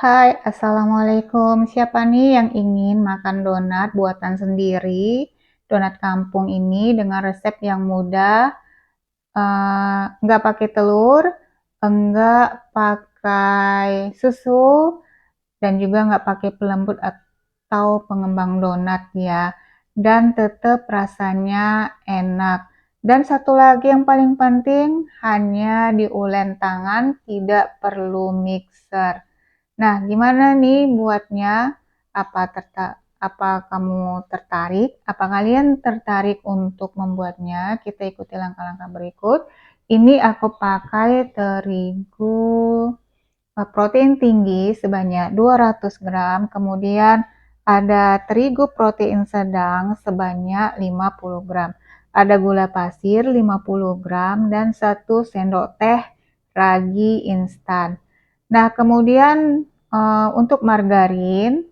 Hai, Assalamualaikum. Siapa nih yang ingin makan donat buatan sendiri? Donat kampung ini dengan resep yang mudah, nggak pakai telur, enggak pakai susu, dan juga nggak pakai pelembut atau pengembang donat ya. Dan tetap rasanya enak. Dan satu lagi yang paling penting, hanya diulen tangan, tidak perlu mixer. Nah, gimana nih buatnya? Apa kamu tertarik? Apa kalian tertarik untuk membuatnya? Kita ikuti langkah-langkah berikut. Ini aku pakai terigu protein tinggi sebanyak 200 gram, kemudian ada terigu protein sedang sebanyak 50 gram, ada gula pasir 50 gram, dan 1 sendok teh ragi instan. Nah, kemudian untuk margarin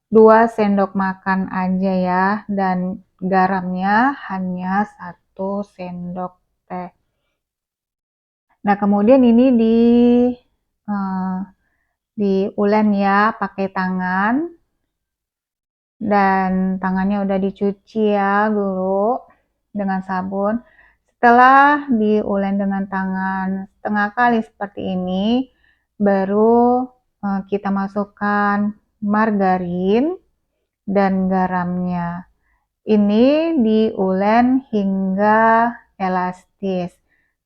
2 sendok makan aja ya, dan garamnya hanya 1 sendok teh. Nah, kemudian ini eh, diulen ya pakai tangan, dan tangannya udah dicuci ya dulu dengan sabun. Setelah diulen dengan tangan setengah kali seperti ini, baru kita masukkan margarin dan garamnya. Ini diulen hingga elastis.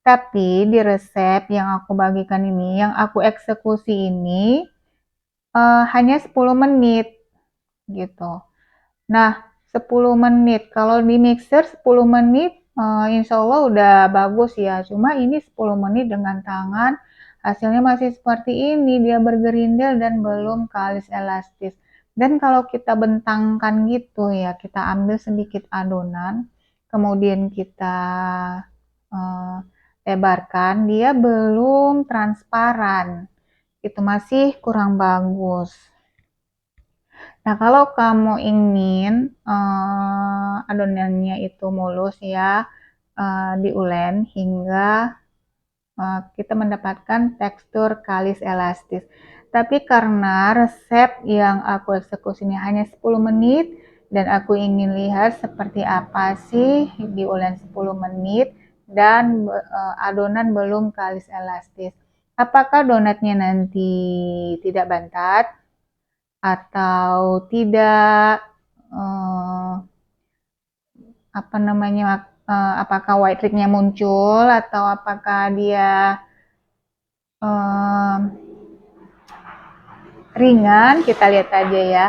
Tapi di resep yang aku bagikan ini, yang aku eksekusi ini, hanya 10 menit gitu. Nah, 10 menit. Kalau di mixer 10 menit, insya Allah udah bagus ya. Cuma ini 10 menit dengan tangan, hasilnya masih seperti ini. Dia bergerindil dan belum kalis elastis. Dan kalau kita bentangkan gitu ya, kita ambil sedikit adonan, kemudian kita eh, lebarkan, dia belum transparan. Itu masih kurang bagus. Nah, kalau kamu ingin adonannya itu mulus ya, diulen hingga kita mendapatkan tekstur kalis elastis. Tapi karena resep yang aku eksekusi ini hanya 10 menit dan aku ingin lihat seperti apa sih diulen 10 menit dan adonan belum kalis elastis. Apakah donatnya nanti tidak bantat atau tidak, eh, apa namanya, apakah white ringnya muncul atau apakah dia eh, ringan, kita lihat aja ya.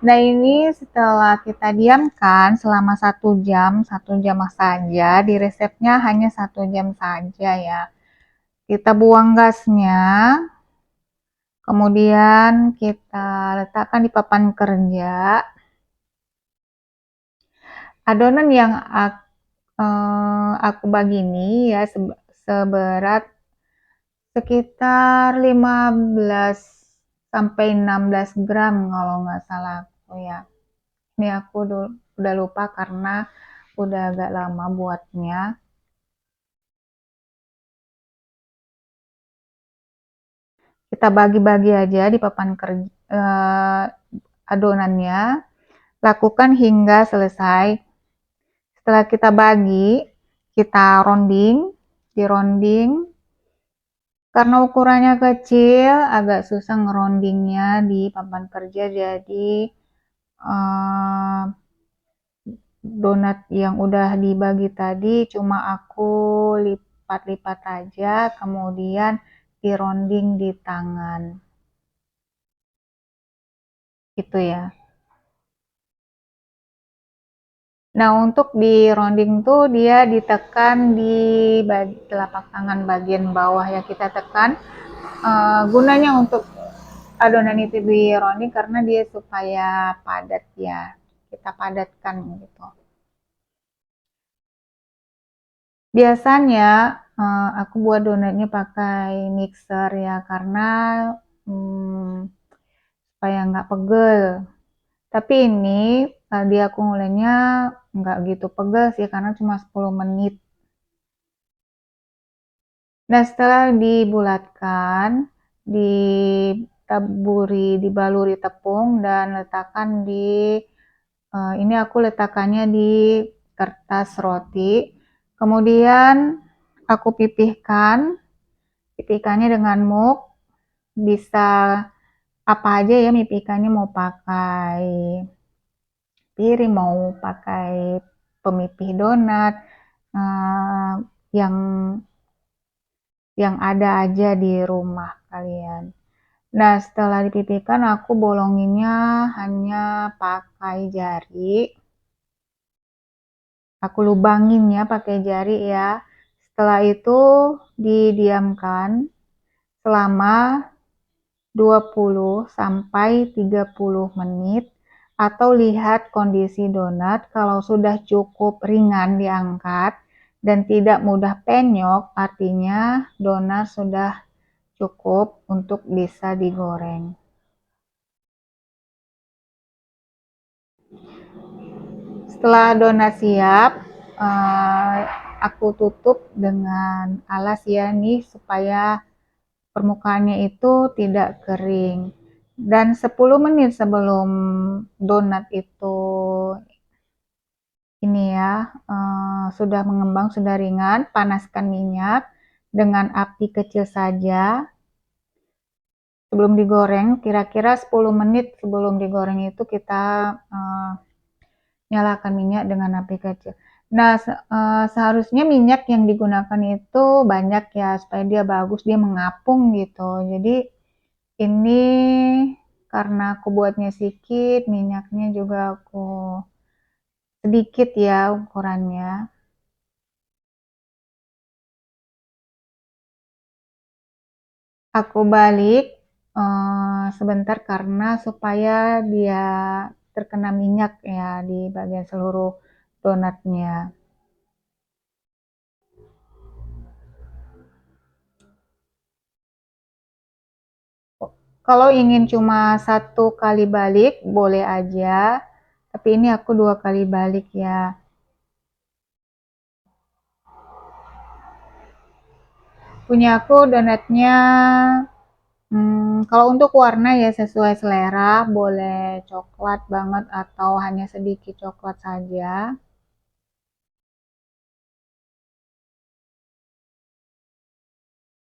Nah, ini setelah kita diamkan selama 1 jam saja, di resepnya hanya 1 jam saja ya. Kita buang gasnya, kemudian kita letakkan di papan kerja. Adonan yang aku bagi ini ya seberat sekitar 15 sampai 16 gram kalau nggak salah aku ya. Ini aku udah lupa karena udah agak lama buatnya. Kita bagi-bagi aja di papan kerja adonannya. Lakukan hingga selesai. Setelah kita bagi, kita rounding, dironding. Karena ukurannya kecil, agak susah ngerondingnya di papan kerja, jadi donat yang udah dibagi tadi cuma aku lipat-lipat aja, kemudian dironding di tangan. Gitu ya. Nah, untuk di rounding tuh dia ditekan di telapak tangan bagian bawah ya, kita tekan. Gunanya untuk adonan itu di rounding karena dia supaya padat ya, kita padatkan gitu. Biasanya aku buat donatnya pakai mixer ya, karena supaya nggak pegel. Tapi ini tadi aku ngulenya nggak gitu pegel sih karena cuma 10 menit. Nah, setelah dibulatkan, di dibaluri tepung dan letakkan di ini aku letakkannya di kertas roti. Kemudian aku pipihkannya dengan muk. Bisa apa aja ya mipihkannya, mau pakai piring, mau pakai pemipih donat, yang ada aja di rumah kalian. Nah, setelah dipipihkan aku bolonginnya hanya pakai jari. Aku lubangin ya pakai jari ya. Setelah itu didiamkan selama 20 sampai 30 menit atau lihat kondisi donat. Kalau sudah cukup ringan diangkat dan tidak mudah penyok, artinya donat sudah cukup untuk bisa digoreng. Setelah donat siap, aku tutup dengan alas ya nih supaya permukaannya itu tidak kering. Dan 10 menit sebelum donat itu ini ya sudah mengembang, sudah ringan, panaskan minyak dengan api kecil saja. Sebelum digoreng, kira-kira 10 menit sebelum digoreng itu kita nyalakan minyak dengan api kecil. Nah, seharusnya minyak yang digunakan itu banyak ya, supaya dia bagus, dia mengapung gitu. Jadi ini karena aku buatnya sedikit, minyaknya juga aku sedikit ya ukurannya. Aku balik sebentar karena supaya dia terkena minyak ya di bagian seluruh donatnya. Kalau ingin cuma 1 kali balik boleh aja, tapi ini aku 2 kali balik ya. Punya aku donatnya kalau untuk warna ya sesuai selera, boleh coklat banget atau hanya sedikit coklat saja.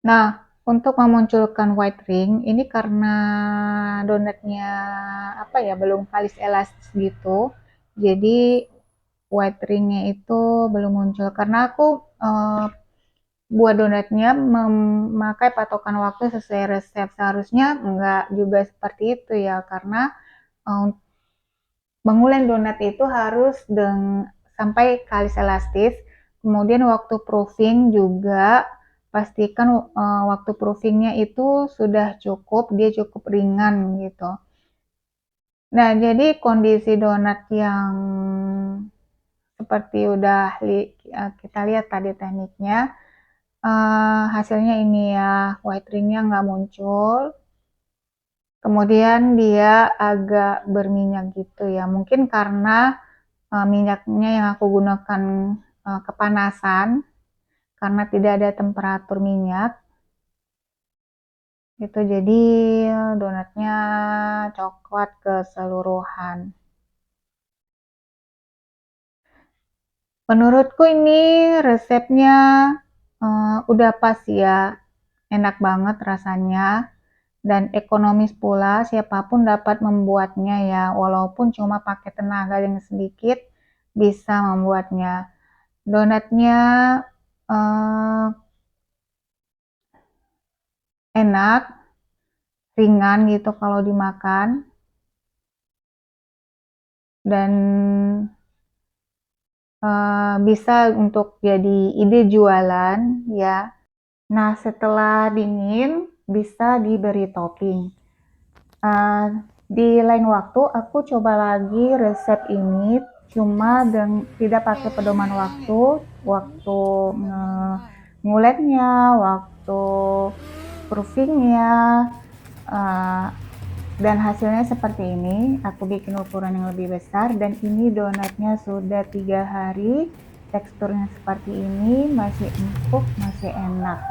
Nah, untuk memunculkan white ring, ini karena donatnya apa ya, belum kalis elastis gitu, jadi white ringnya itu belum muncul. Karena aku buat donatnya memakai patokan waktu sesuai resep. Seharusnya enggak juga seperti itu ya, karena menguleng donat itu harus sampai kalis elastis. Kemudian waktu proofing juga pastikan waktu proofingnya itu sudah cukup, dia cukup ringan gitu. Nah, jadi kondisi donat yang seperti udah kita lihat tadi tekniknya, hasilnya ini ya, white ringnya nggak muncul. Kemudian dia agak berminyak gitu ya, mungkin karena minyaknya yang aku gunakan kepanasan, karena tidak ada temperatur minyak gitu, jadi donatnya coklat keseluruhan. Menurutku ini resepnya udah pas ya, enak banget rasanya dan ekonomis pula, siapapun dapat membuatnya ya, walaupun cuma pakai tenaga yang sedikit bisa membuatnya. Donatnya enak, ringan gitu kalau dimakan, dan bisa untuk jadi ide jualan ya. Nah, setelah dingin bisa diberi topping. Di lain waktu aku coba lagi resep ini, cuma tidak pakai pedoman waktu nguleknya, waktu proofingnya, dan hasilnya seperti ini. Aku bikin ukuran yang lebih besar, dan ini donatnya sudah 3 hari, teksturnya seperti ini, masih empuk, masih enak.